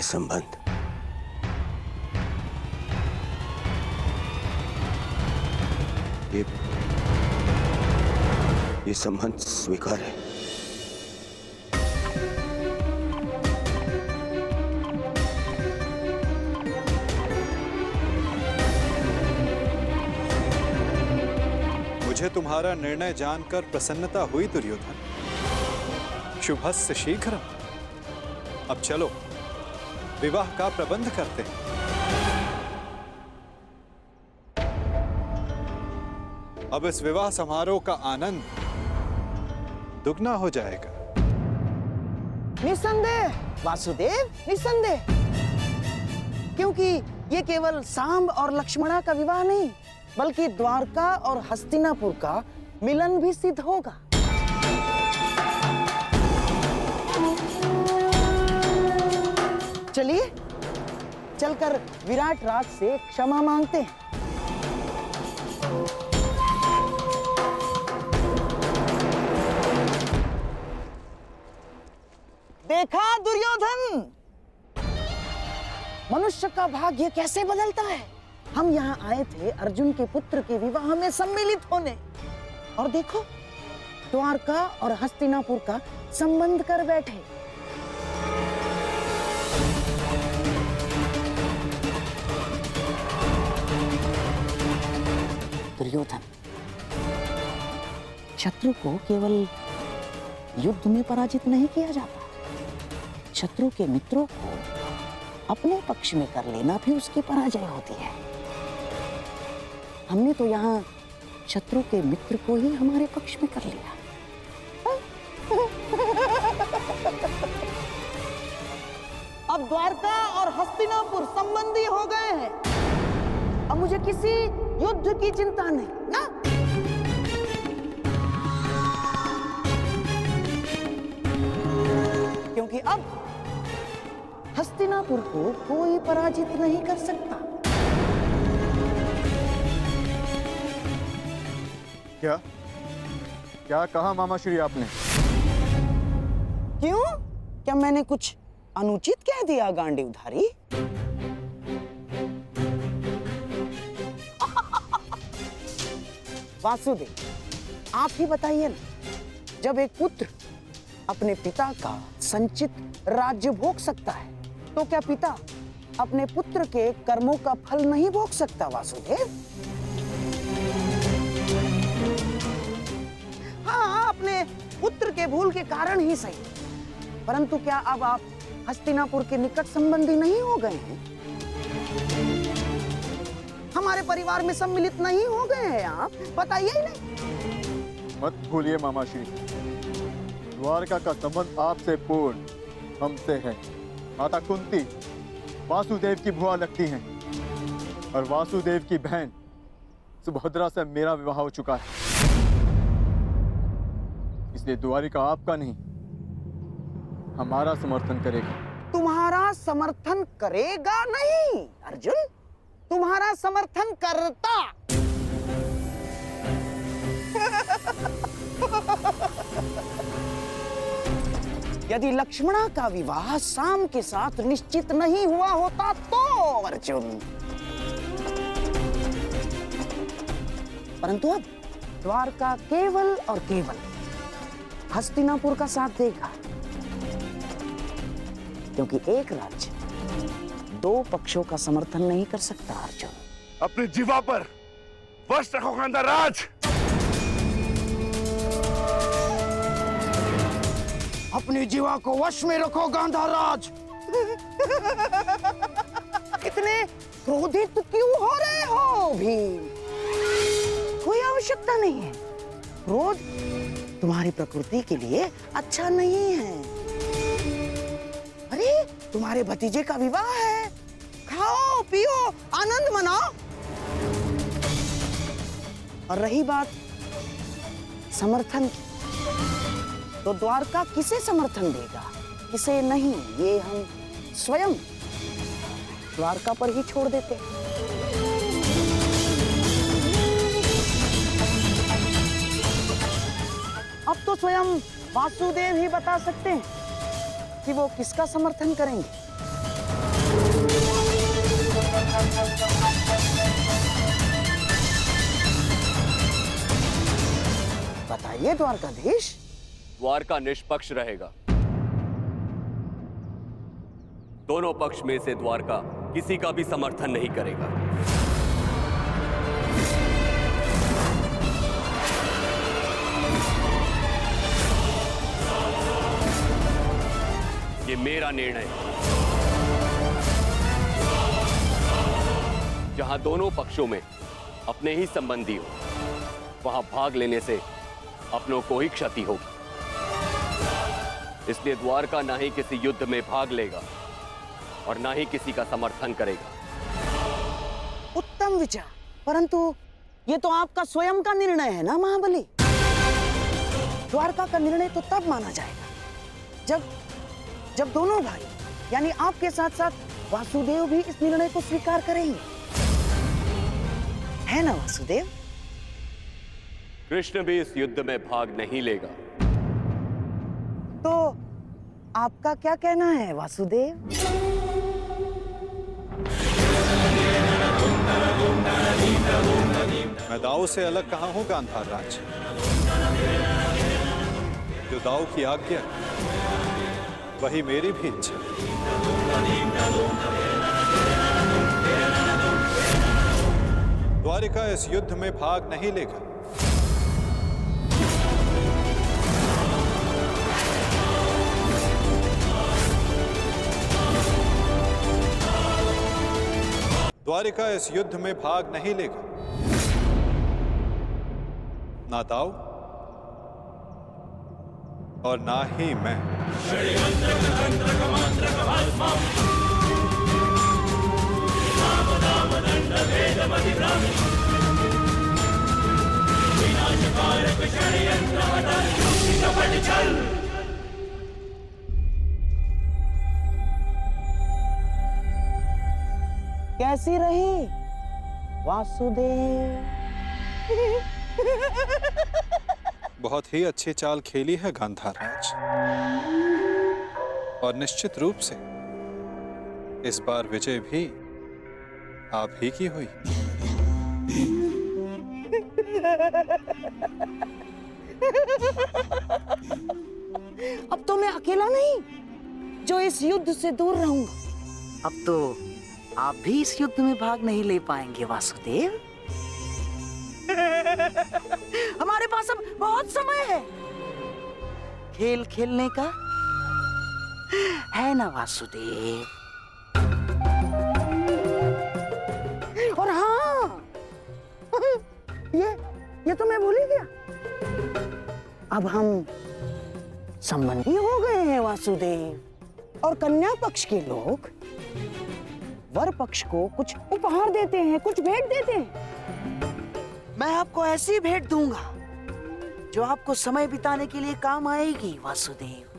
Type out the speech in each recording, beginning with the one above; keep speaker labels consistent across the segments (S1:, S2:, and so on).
S1: ये संबंध, ये संबंध स्वीकार है।
S2: मुझे तुम्हारा निर्णय जानकर प्रसन्नता हुई दुर्योधन। शुभस्य शीघ्रम। अब चलो विवाह का प्रबंध करते हैं। अब इस विवाह समारोह का आनंद दुगना हो जाएगा।
S3: निसंदेह वासुदेव, निसंदेह, क्योंकि ये केवल सांब और लक्ष्मणा का विवाह नहीं, बल्कि द्वारका और हस्तिनापुर का मिलन भी सिद्ध होगा। चलिए चलकर विराट राज से क्षमा मांगते हैं। देखा दुर्योधन, मनुष्य का भाग्य कैसे बदलता है। हम यहाँ आए थे अर्जुन के पुत्र के विवाह में सम्मिलित होने, और देखो द्वारका और हस्तिनापुर का संबंध कर बैठे। दुर्योधन, शत्रु को केवल युद्ध में पराजित नहीं किया जाता, शत्रु के मित्रों को अपने पक्ष में कर लेना भी उसकी पराजय होती है। हमने तो यहाँ शत्रु के मित्र को ही हमारे पक्ष में कर लिया। अब द्वारका और हस्तिनापुर संबंधी हो गए हैं। अब मुझे किसी युद्ध की चिंता नहीं ना। क्योंकि अब हस्तिनापुर को कोई पराजित नहीं कर सकता।
S4: क्या क्या कहा मामाश्री आपने?
S3: क्यों? क्या मैंने कुछ अनुचित कह दिया गांडीवधारी? वासुदेव, आप ही बताइए ना, जब एक पुत्र अपने पिता का संचित राज्य भोग सकता है, तो क्या पिता अपने पुत्र के कर्मों का फल नहीं भोग सकता? वासुदेव, हाँ, अपने पुत्र के भूल के कारण ही सही, परंतु क्या अब आप हस्तिनापुर के निकट संबंधी नहीं हो गए हैं? हमारे परिवार में सम्मिलित नहीं हो गए हैं आप? बताइए ही नहीं।
S4: मत भूलिए मामाश्री, द्वारका का संबंध आपसे पूर्ण हमसे है। माता कुंती वासुदेव की भुआ लगती हैं, और वासुदेव की बहन सुभद्रा से मेरा विवाह हो चुका है। इसलिए द्वारिका आपका नहीं, हमारा समर्थन करेगा।
S3: तुम्हारा समर्थन करेगा नहीं अर्जुन, तुम्हारा समर्थन करता। यदि लक्ष्मणा का विवाह सांब के साथ निश्चित नहीं हुआ होता तो अर्जुन, परंतु अब द्वारका केवल और केवल हस्तिनापुर का साथ देगा, क्योंकि एक राज्य दो पक्षों का समर्थन नहीं कर सकता। अर्जुन,
S5: अपनी जीवा पर वश रखो गांधाराज।
S3: अपनी जीवा को वश में रखो गांधाराज। इतने क्रोधित क्यों हो रहे हो भीम? कोई आवश्यकता नहीं है। क्रोध तुम्हारी प्रकृति के लिए अच्छा नहीं है। अरे, तुम्हारे भतीजे का विवाह है, खाओ पियो आनंद मनाओ। और रही बात समर्थन की, तो द्वारका किसे समर्थन देगा, किसे नहीं, ये हम स्वयं द्वारका पर ही छोड़ देते हैं। अब तो स्वयं वासुदेव ही बता सकते हैं कि वो किसका समर्थन करेंगे। बताइए द्वारकाधीश।
S6: द्वारका निष्पक्ष रहेगा। दोनों पक्ष में से द्वारका किसी का भी समर्थन नहीं करेगा। ये मेरा निर्णय है। जहां दोनों पक्षों में अपने ही संबंधी हो, वहां भाग लेने से अपनों को ही क्षति होगी। इसलिए द्वारका ना ही किसी युद्ध में भाग लेगा और ना ही किसी का समर्थन करेगा।
S3: उत्तम विचार, परंतु ये तो आपका स्वयं का निर्णय है ना महाबली। द्वारका का निर्णय तो तब माना जाएगा जब दोनों भाई यानी आपके साथ साथ वासुदेव भी इस निर्णय को स्वीकार करेंगे, है ना वासुदेव?
S6: कृष्ण भी इस युद्ध में भाग नहीं लेगा।
S3: तो आपका क्या कहना है वासुदेव?
S2: मैं दाऊ से अलग कहां हूं गांधार राज। जो दाऊ की आज्ञा वही मेरी भी इच्छा। द्वारिका इस युद्ध में भाग नहीं लेगा। द्वारिका इस युद्ध में भाग नहीं लेगा। ना दाऊ और ना ही मैं।
S3: कैसी रही वासुदेव?
S2: बहुत ही अच्छी चाल खेली है गांधार राज, और निश्चित रूप से इस बार विजय भी आप ही की हुई।
S3: अब तो मैं अकेला नहीं जो इस युद्ध से दूर रहूंगा। अब तो आप भी इस युद्ध में भाग नहीं ले पाएंगे वासुदेव। हमारे पास अब बहुत समय है खेल खेलने का, है ना वासुदेव? और हाँ, ये तो मैं भूल ही गया। अब हम संबंधी हो गए हैं वासुदेव, और कन्या पक्ष के लोग वर पक्ष को कुछ उपहार देते हैं, कुछ भेंट देते हैं। मैं आपको ऐसी भेंट दूंगा जो आपको समय बिताने के लिए काम आएगी वासुदेव।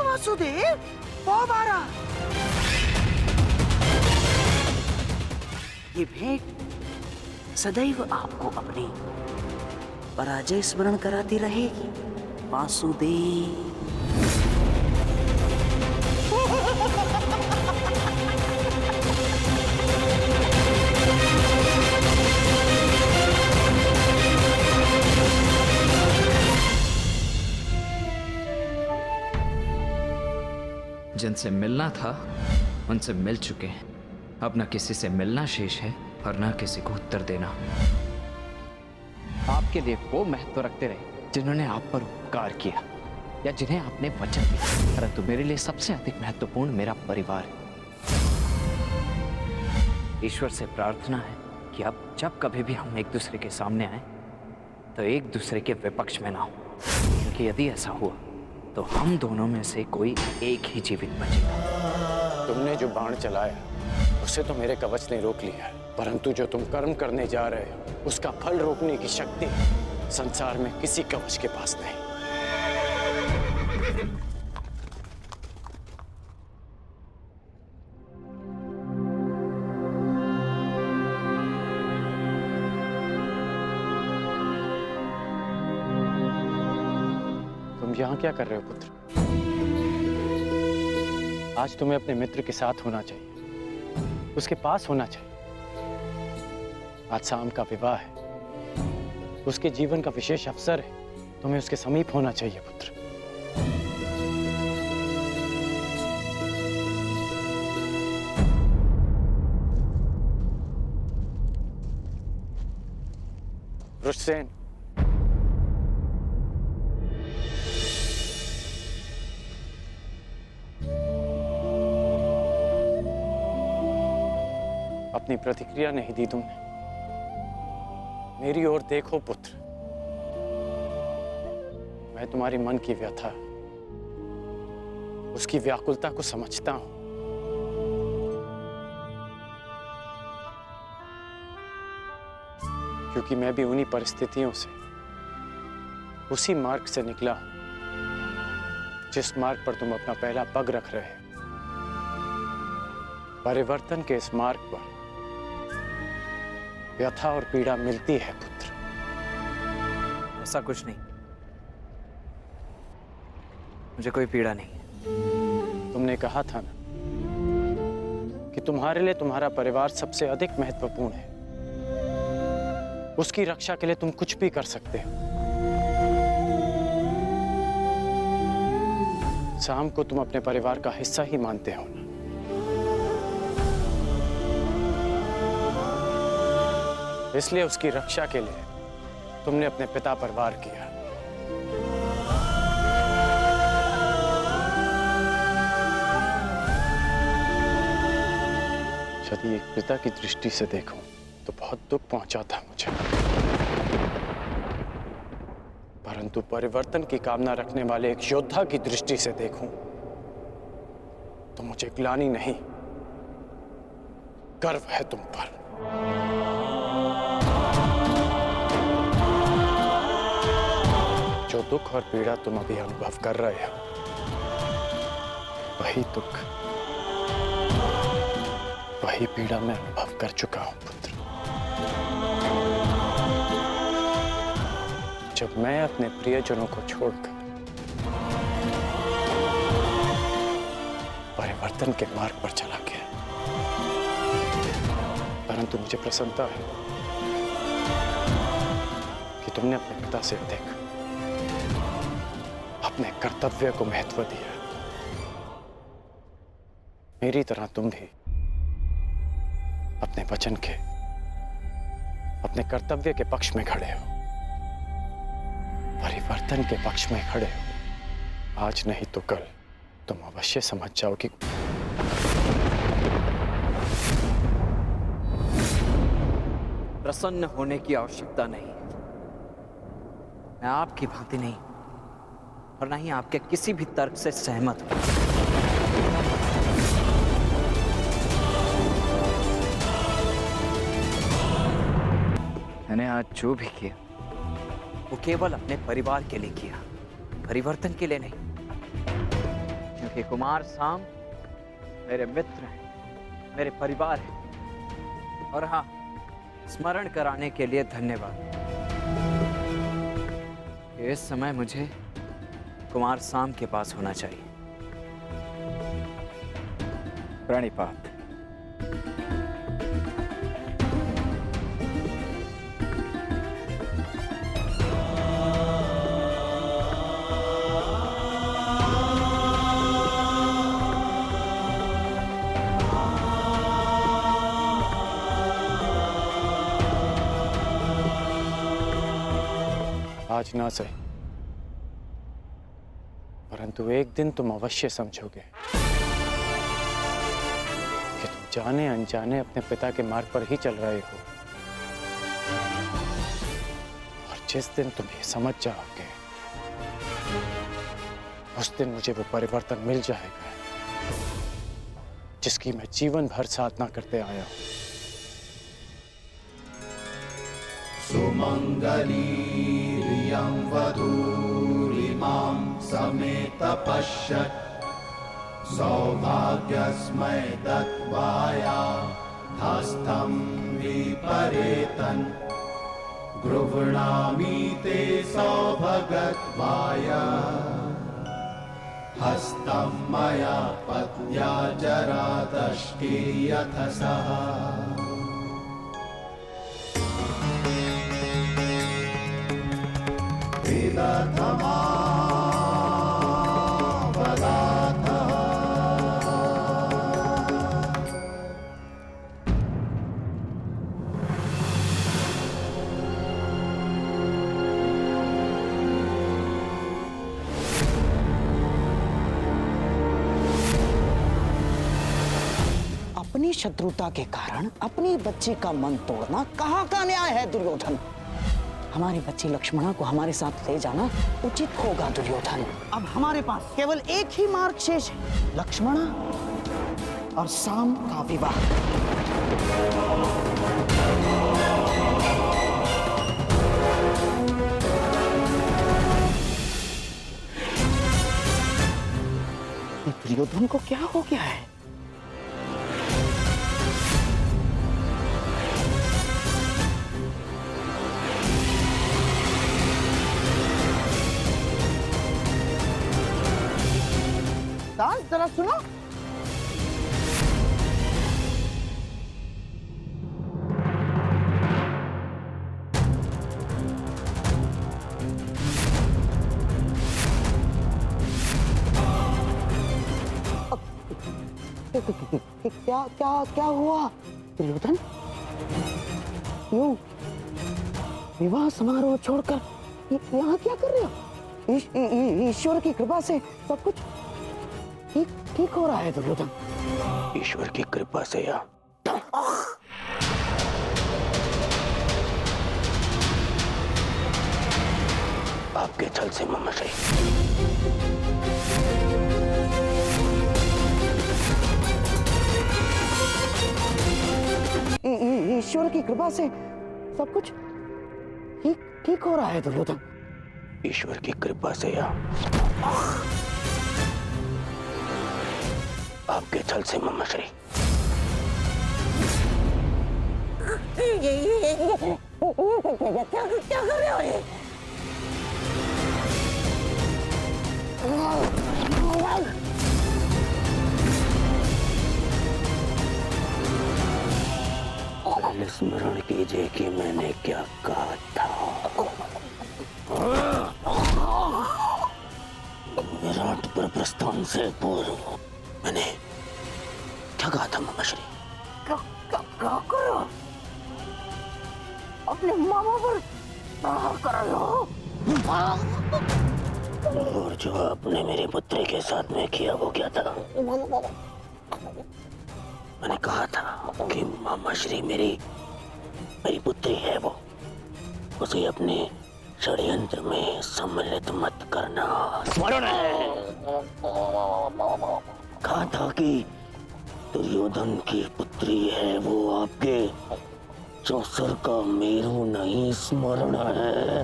S3: वासुदेव, ये भेंट सदैव आपको अपनी पराजय स्मरण कराती रहेगी वासुदेव।
S7: जिनसे मिलना था उनसे मिल चुके हैं। अब न किसी से मिलना शेष है और न किसी को उत्तर देना।
S8: आपके लिए वो महत्व रखते रहे जिन्होंने आप पर उपकार किया या जिन्हें आपने वचन दिया, परंतु मेरे लिए सबसे अधिक महत्वपूर्ण मेरा परिवार है। ईश्वर से प्रार्थना है कि अब जब कभी भी हम एक दूसरे के सामने आए तो एक दूसरे के विपक्ष में ना हो, क्योंकि कि यदि ऐसा हुआ तो हम दोनों में से कोई एक ही जीवित बचेगा।
S9: तुमने जो बाण चलाया उसे तो मेरे कवच ने रोक लिया है, परंतु जो तुम कर्म करने जा रहे हो उसका फल रोकने की शक्ति संसार में किसी कवच के पास नहीं। तुम यहां क्या कर रहे हो पुत्र? आज तुम्हें अपने मित्र के साथ होना चाहिए, उसके पास होना चाहिए। आज शाम का विवाह है, उसके जीवन का विशेष अवसर है, तुम्हें उसके समीप होना चाहिए पुत्र। रुष्सेन, अपनी प्रतिक्रिया नहीं दी तुमने। मेरी ओर देखो पुत्र, मैं तुम्हारी मन की व्यथा, उसकी व्याकुलता को समझता हूं। क्योंकि मैं भी उन्हीं परिस्थितियों से, उसी मार्ग से निकला हूं जिस मार्ग पर तुम अपना पहला पग रख रहे हो। परिवर्तन के इस मार्ग पर व्यथा और पीड़ा मिलती है पुत्र।
S8: ऐसा कुछ नहीं, मुझे कोई पीड़ा नहीं।
S9: तुमने कहा था ना कि तुम्हारे लिए तुम्हारा परिवार सबसे अधिक महत्वपूर्ण है, उसकी रक्षा के लिए तुम कुछ भी कर सकते हो। शाम को तुम अपने परिवार का हिस्सा ही मानते हो ना? इसलिए उसकी रक्षा के लिए तुमने अपने पिता पर वार किया। यदि एक पिता की दृष्टि से देखूं तो बहुत दुख पहुंचा था मुझे, परंतु परिवर्तन की कामना रखने वाले एक योद्धा की दृष्टि से देखूं तो मुझे ग्लानि नहीं, गर्व है तुम पर। जो दुख और पीड़ा तुम अभी अनुभव कर रहे हो, वही दुख, वही पीड़ा मैं अनुभव कर चुका हूं पुत्र। जब मैं अपने प्रियजनों को छोड़कर परिवर्तन के मार्ग पर चला गया, परंतु मुझे प्रसन्नता है कि तुमने अपने पिता से अधिक अपने कर्तव्य को महत्व दिया। मेरी तरह तुम भी अपने वचन के, अपने कर्तव्य के पक्ष में खड़े हो, परिवर्तन के पक्ष में खड़े हो। आज नहीं तो कल तुम अवश्य समझ जाओगे।
S8: प्रसन्न होने की आवश्यकता नहीं। मैं आपकी भांति नहीं और ना ही आपके किसी भी तर्क से सहमत हूं। मैंने आज जो भी किया वो केवल अपने परिवार के लिए किया, परिवर्तन के लिए नहीं। क्योंकि कुमार साम मेरे मित्र हैं, मेरे परिवार हैं। और हाँ, स्मरण कराने के लिए धन्यवाद। इस समय मुझे कुमार साम के पास होना चाहिए। प्रणिपात।
S9: आज ना सही, परंतु एक दिन तुम अवश्य समझोगे कि तुम जाने अनजाने अपने पिता के मार्ग पर ही चल रहे हो। और जिस दिन तुम ये समझ जाओगे उस दिन मुझे वो परिवर्तन मिल जाएगा जिसकी मैं जीवन भर साधना करते आया हूं।
S10: सुमंगलीरियं वधूरिमां समेत पश्यत् सौभाग्यस्मै दत्वाया हस्तं विपरेतन् गृह्णामि ते सौभगत्वाय हस्तं मया पत्या जरादष्टे यथ सः
S3: अपनी शत्रुता के कारण अपनी बच्ची का मन तोड़ना कहाँ का न्याय है दुर्योधन? हमारी बच्ची लक्ष्मणा को हमारे साथ ले जाना उचित होगा दुर्योधन। अब हमारे पास केवल एक ही मार्ग शेष है, लक्ष्मणा और साम का विवाह। दुर्योधन को क्या हो गया है? जरा सुनो। क्या क्या क्या हुआ दुर्योधन? यूं विवाह समारोह छोड़कर यहाँ क्या कर रहे हो? ईश्वर की कृपा से सब कुछ ठीक हो रहा है दुर्योधन।
S1: ईश्वर की कृपा से या आपके छल से ममश्री।
S3: ईश्वर की कृपा से सब कुछ ठीक हो रहा है दुर्योधन।
S1: ईश्वर की कृपा से या आपके छल से ममश्री।
S3: क्या कर रहे हो ये?
S1: स्मरण कीजिए कि मैंने क्या कहा था। विराट पर प्रस्थान से पूर्व मैंने क्या कहा था ममश्री?
S3: क्या कर रहे हो? अपने मामा पर प्रहार कर रहे हो?
S1: और जो आपने मेरे पुत्री के साथ में किया वो क्या था? मैंने कहा था कि ममश्री मेरी पुत्री है, वो उसे अपने षड्यंत्र में सम्मिलित मत करना। स्मरण है कहा था कि दुर्योधन की पुत्री है वो आपके चौसर का मेरू नहीं। स्मरण है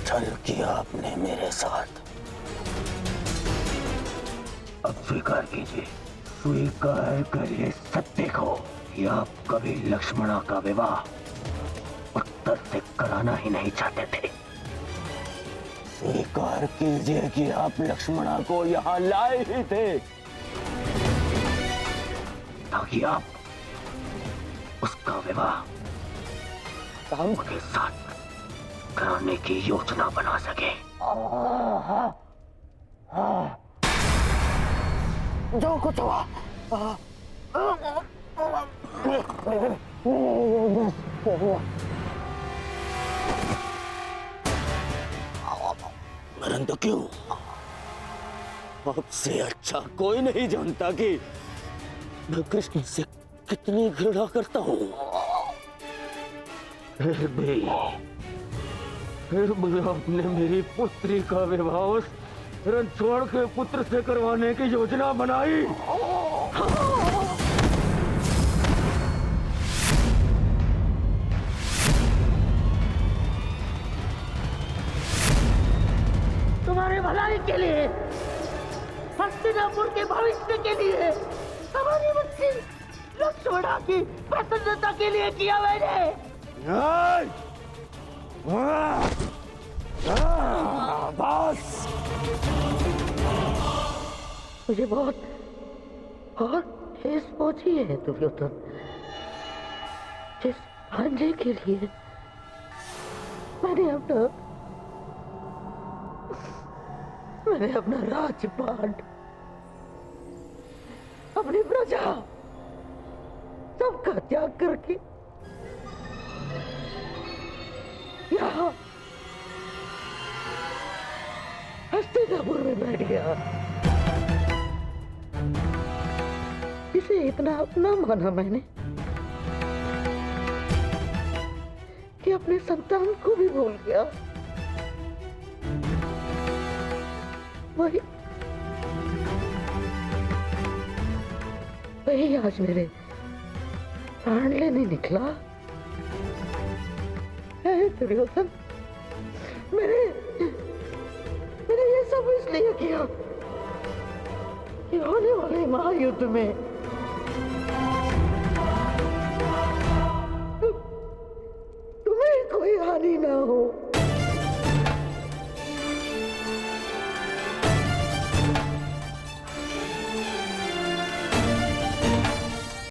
S1: छल किया आपने मेरे साथ। अब स्वीकार कीजिए, स्वीकार करिए सत्य को कि आप कभी लक्ष्मणा का विवाह उत्तर से कराना ही नहीं चाहते थे। स्वीकार कीजिए कि आप लक्ष्मणा को यहाँ लाए ही थे ताकि आप उसका विवाह साम के साथ कराने की योजना बना सके।
S3: जो कुछ हुआ
S1: मरण तो क्यों? आपसे अच्छा कोई नहीं जानता कि मैं कृष्ण से कितनी घृणा करता हूँ। फिर भी आपने मेरी पुत्री का विवाह उस रणछोड़ के पुत्र से करवाने की योजना बनाई। तुम्हारे भलाई के लिए, हस्तिनापुर के भविष्य के लिए, हमारी बच्ची लक्ष्मणा की प्रसन्नता के लिए किया मैंने। बस मुझे बहुत ठेस पहुंची है दुर्योधन। जिस भांजे के लिए मैंने अपना राजपाट, अपनी प्रजा सबका त्याग करके यहाँ हस्तिनापुर में बैठ गया। इसे इतना अपना माना मैंने कि अपने संतान को भी भूल गया। वही आज मेरे प्राण लेने निकला है दुर्योधन। मैंने ये सब इसलिए किया कि होने वाले महायुद्ध में तुम्हें कोई हानि ना हो।